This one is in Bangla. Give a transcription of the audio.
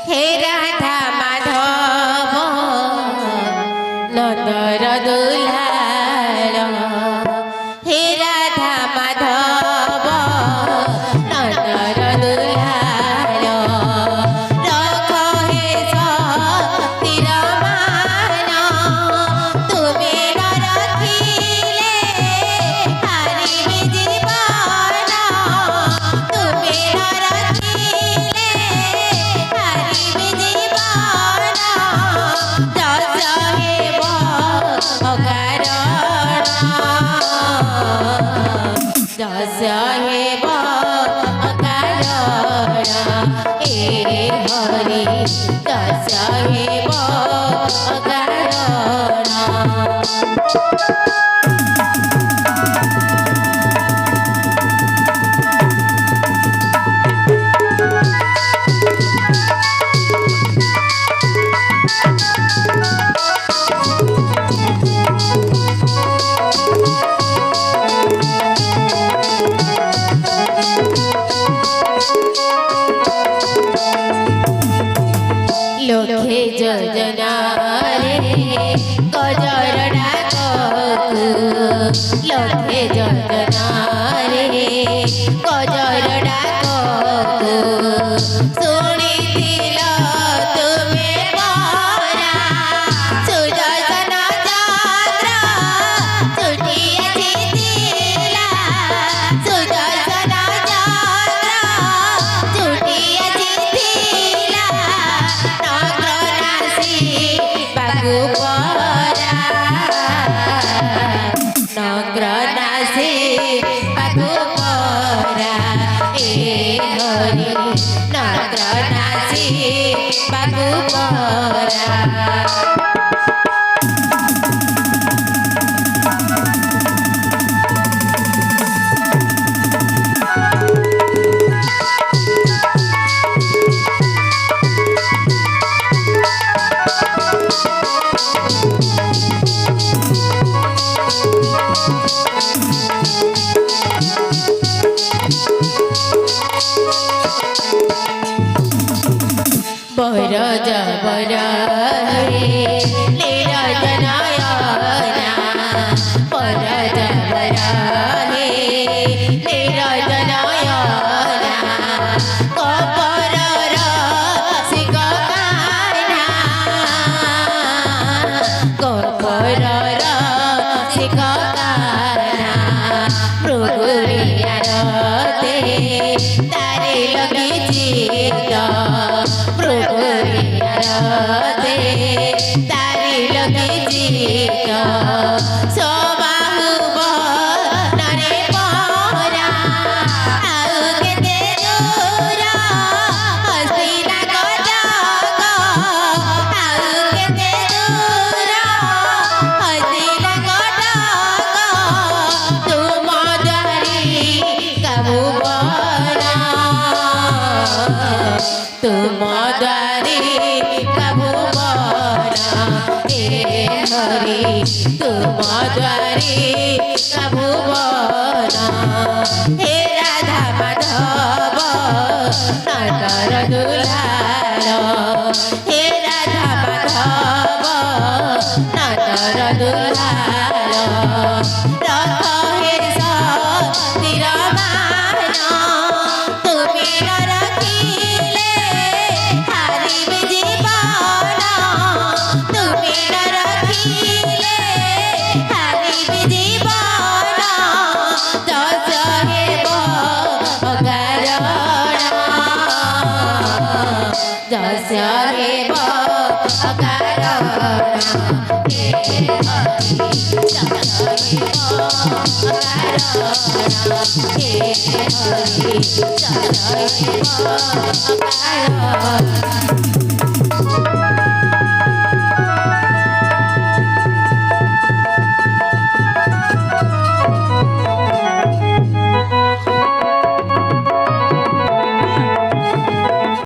হে রাধা মাধব নন্দর দুলাল হে রাধা মাধব নন্দর দুলাল রখ হে সতীর মান তুমি ন রখিলে হারিবে জীবন তুমি ন রখিলে হারিবে জীবন যশ হেব অকারণ যশ হেব অকারণ এ হরি যশ হেব অকারণ লোকে যোজনারে গজর ডাকু লোকে যোজনারে গজর ডাকু শুনিছিল তুমি পরা সুদর্শন চন্দ্র ছুটিয়াছি ছিলা সুদর্শন চন্দ্র ছুটিয়াছি ছিলা নগ্রনাসি বাগুপরা এ হরি নগ্রনাসি বাগুপরা বরজ বর নীরজ নয়না বরজ বর নীরজ নয়না কপরর সিক কানা কপরর সিক কানা প্রভুরিয়ারতে তারে লগিছি প্রভুরিয়ারতে তারে লগিছি সবাহু বନରେ পরা ଆଉ କେତେ ଦୂର ହସିଲା କଟକ ଆଉ କେତେ ଦୂର ହସିଲା କଟକ ତୁମ ଦ୍ୱାରି କାବୁବନ ତୁମ ଦ୍ୱାରି କାବୁବନ ଏ ହରି ତୁମ ଦ୍ୱାରି କାବୁବନ হে রাধা মাধব নন্দর দুলাল হে রাধা মাধব নন্দর দুলাল রখ হে সতীর মান তুমি ন রখিলে হারিবে জীবন তুমি ন রখিলে হারিবে জীবন যশ হেব অকারণ যশ হেব অকারণ হে হরি যশ হেব অকারণ হে হরি যশ হেব অকারণ